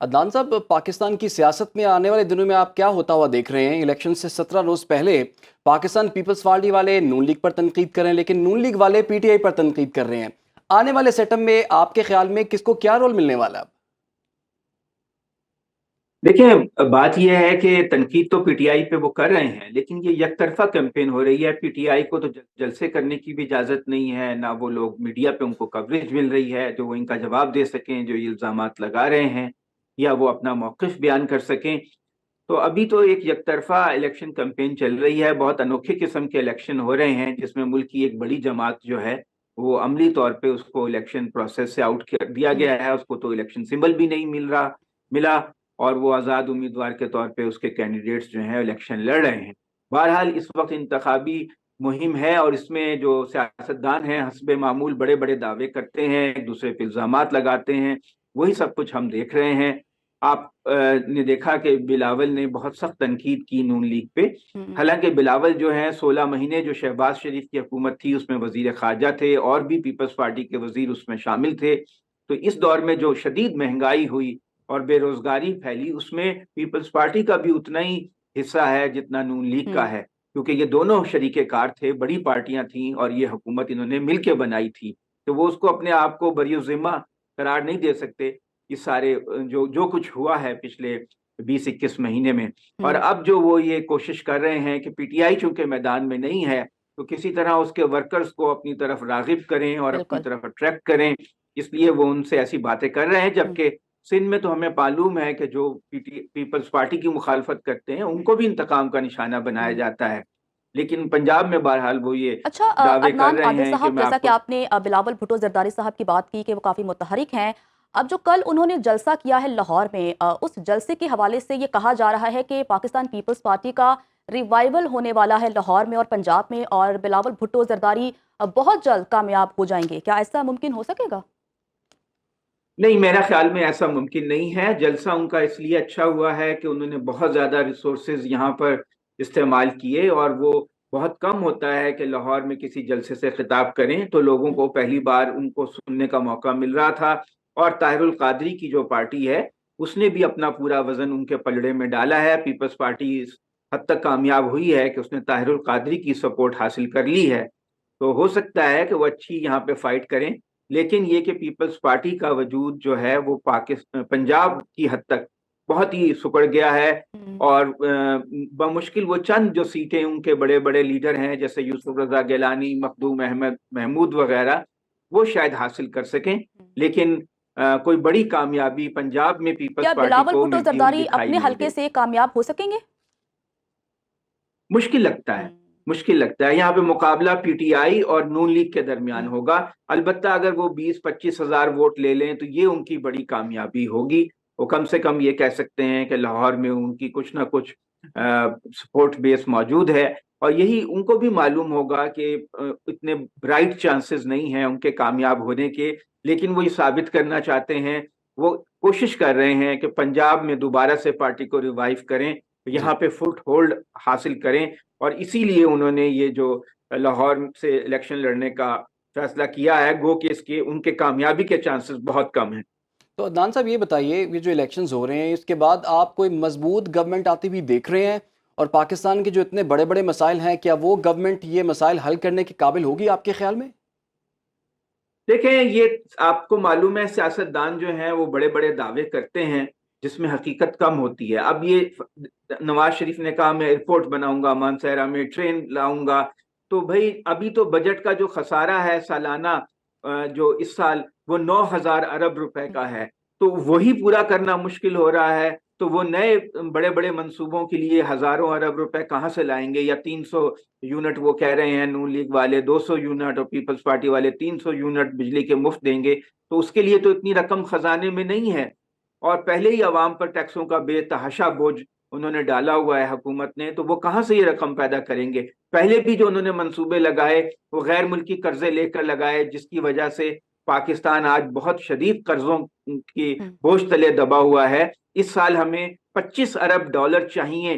عدنان صاحب، پاکستان کی سیاست میں آنے والے دنوں میں آپ کیا ہوتا ہوا دیکھ رہے ہیں؟ الیکشن سے 17 روز پہلے پاکستان پیپلز پارٹی والے نون لیگ پر تنقید کر رہے ہیں، لیکن نون لیگ والے پی ٹی آئی پر تنقید کر رہے ہیں۔ آنے والے سیٹ اپ میں آپ کے خیال میں کس کو کیا رول ملنے والا ہے؟ دیکھیں، بات یہ ہے کہ تنقید تو پی ٹی آئی پہ وہ کر رہے ہیں، لیکن یہ یک طرفہ کیمپین ہو رہی ہے۔ پی ٹی آئی کو تو جلسے کرنے کی بھی اجازت نہیں ہے، نہ وہ لوگ میڈیا پہ ان کو کوریج مل رہی ہے جو وہ ان کا جواب دے سکیں، جو یہ الزامات لگا رہے ہیں، یا وہ اپنا موقف بیان کر سکیں۔ تو ابھی تو ایک یک طرفہ الیکشن کیمپین چل رہی ہے، بہت انوکھے قسم کے الیکشن ہو رہے ہیں، جس میں ملک کی ایک بڑی جماعت جو ہے وہ عملی طور پہ اس کو الیکشن پروسیس سے آؤٹ کر دیا گیا ہے، اس کو تو الیکشن سمبل بھی نہیں ملا، اور وہ آزاد امیدوار کے طور پہ اس کے کینڈیڈیٹس جو ہیں الیکشن لڑ رہے ہیں۔ بہرحال اس وقت انتخابی مہم ہے، اور اس میں جو سیاستدان ہیں حسب معمول بڑے بڑے دعوے کرتے ہیں، ایک دوسرے پہ الزامات لگاتے ہیں، وہی سب کچھ ہم دیکھ رہے ہیں۔ آپ نے دیکھا کہ بلاول نے بہت سخت تنقید کی نون لیگ پہ، حالانکہ بلاول جو ہیں 16 مہینے جو شہباز شریف کی حکومت تھی اس میں وزیر خارجہ تھے، اور بھی پیپلز پارٹی کے وزیر اس میں شامل تھے۔ تو اس دور میں جو شدید مہنگائی ہوئی اور بے روزگاری پھیلی، اس میں پیپلز پارٹی کا بھی اتنا ہی حصہ ہے جتنا نون لیگ کا ہے، کیونکہ یہ دونوں شریک کار تھے، بڑی پارٹیاں تھیں، اور یہ حکومت انہوں نے مل کے بنائی تھی، تو وہ اس کو اپنے آپ کو بری ذمہ قرار نہیں دے سکتے۔ یہ سارے جو کچھ ہوا ہے پچھلے 20-21 مہینے میں، اور اب جو وہ یہ کوشش کر رہے ہیں کہ پی ٹی آئی چونکہ میدان میں نہیں ہے تو کسی طرح اس کے ورکرز کو اپنی طرف راغب کریں اور اپنی بالکل۔ طرف اٹریکٹ کریں، اس لیے وہ ان سے ایسی باتیں کر رہے ہیں۔ جبکہ سندھ میں تو ہمیں معلوم ہے کہ جو پیپلز پارٹی کی مخالفت کرتے ہیں ان کو بھی انتقام کا نشانہ بنایا جاتا ہے، لیکن پنجاب میں بہرحال وہ یہ اچھا دعوے کر عدنان، رہے عادل ہیں کہ صاحب، میں جیسا آپ کہ کو… آپ نے بلاول بھٹو زرداری صاحب کی بات کی کہ وہ کافی متحرک ہیں، اب جو کل انہوں نے جلسہ کیا ہے لاہور میں، اس جلسے کے حوالے سے یہ کہا جا رہا ہے کہ پاکستان پیپلز پارٹی کا ریوائول ہونے والا ہے لاہور میں اور پنجاب میں، اور بلاول بھٹو زرداری بہت جلد کامیاب ہو جائیں گے۔ کیا ایسا ممکن ہو سکے گا؟ نہیں، میرا خیال میں ایسا ممکن نہیں ہے۔ جلسہ ان کا اس لیے اچھا ہوا ہے کہ انہوں نے بہت زیادہ ریسورسز یہاں پر استعمال کیے، اور وہ بہت کم ہوتا ہے کہ لاہور میں کسی جلسے سے خطاب کریں، تو لوگوں کو پہلی بار ان کو سننے کا موقع مل رہا تھا، اور طاہر القادری کی جو پارٹی ہے اس نے بھی اپنا پورا وزن ان کے پلڑے میں ڈالا ہے۔ پیپلز پارٹی اس حد تک کامیاب ہوئی ہے کہ اس نے طاہر القادری کی سپورٹ حاصل کر لی ہے، تو ہو سکتا ہے کہ وہ اچھی یہاں پہ فائٹ کریں۔ لیکن یہ کہ پیپلز پارٹی کا وجود جو ہے وہ پنجاب کی حد تک بہت ہی سکڑ گیا ہے، اور بمشکل وہ چند جو سیٹیں ان کے بڑے بڑے لیڈر ہیں جیسے یوسف رضا گیلانی، مخدوم احمد محمود وغیرہ، وہ شاید حاصل کر سکیں، لیکن کوئی بڑی کامیابی پنجاب میں کیا پیپلز پارٹی بلاول کو بھٹو ملتی ہوئی زرداری دکھائی اپنے نہیں حلقے دے۔ سے کامیاب ہو سکیں گے؟ مشکل لگتا ہے، مشکل لگتا ہے۔ یہاں پہ مقابلہ پی ٹی آئی اور نون لیگ کے درمیان ہوگا، البتہ اگر وہ 20-25 ہزار ووٹ لے لیں تو یہ ان کی بڑی کامیابی ہوگی۔ وہ کم سے کم یہ کہہ سکتے ہیں کہ لاہور میں ان کی کچھ نہ کچھ سپورٹ بیس موجود ہے، اور یہی ان کو بھی معلوم ہوگا کہ اتنے برائٹ چانسز نہیں ہیں ان کے کامیاب ہونے کے، لیکن وہ یہ ثابت کرنا چاہتے ہیں، وہ کوشش کر رہے ہیں کہ پنجاب میں دوبارہ سے پارٹی کو ریوائیو کریں، جی، یہاں پہ فٹ ہولڈ حاصل کریں، اور اسی لیے انہوں نے یہ جو لاہور سے الیکشن لڑنے کا فیصلہ کیا ہے، گو کہ اس کے ان کے کامیابی کے چانسز بہت کم ہیں۔ تو عدنان صاحب یہ بتائیے، یہ جو الیکشنز ہو رہے ہیں اس کے بعد آپ کوئی مضبوط گورنمنٹ آتی ہوئی دیکھ رہے ہیں؟ اور پاکستان کے جو اتنے بڑے بڑے مسائل ہیں، کیا وہ گورنمنٹ یہ مسائل حل کرنے کے قابل ہوگی آپ کے خیال میں؟ دیکھیں، یہ آپ کو معلوم ہے سیاستدان جو ہیں وہ بڑے بڑے دعوے کرتے ہیں جس میں حقیقت کم ہوتی ہے۔ اب یہ نواز شریف نے کہا میں ایئرپورٹ بناؤں گا، مانسہرہ میں ٹرین لاؤں گا، تو بھائی ابھی تو بجٹ کا جو خسارہ ہے سالانہ جو اس سال وہ 9,000 ارب روپے کا ہے، تو وہی پورا کرنا مشکل ہو رہا ہے، تو وہ نئے بڑے بڑے منصوبوں کے لیے ہزاروں ارب روپے کہاں سے لائیں گے؟ یا 300 یونٹ وہ کہہ رہے ہیں نون لیگ والے 200 یونٹ اور پیپلز پارٹی والے 300 یونٹ بجلی کے مفت دیں گے، تو اس کے لیے تو اتنی رقم خزانے میں نہیں ہے، اور پہلے ہی عوام پر ٹیکسوں کا بے تحاشا بوجھ انہوں نے ڈالا ہوا ہے حکومت نے، تو وہ کہاں سے یہ رقم پیدا کریں گے؟ پہلے بھی جو انہوں نے منصوبے لگائے وہ غیر ملکی قرضے لے کر لگائے، جس کی وجہ سے پاکستان آج بہت شدید قرضوں کی بوجھ تلے دبا ہوا ہے۔ اس سال ہمیں $25 ارب چاہیے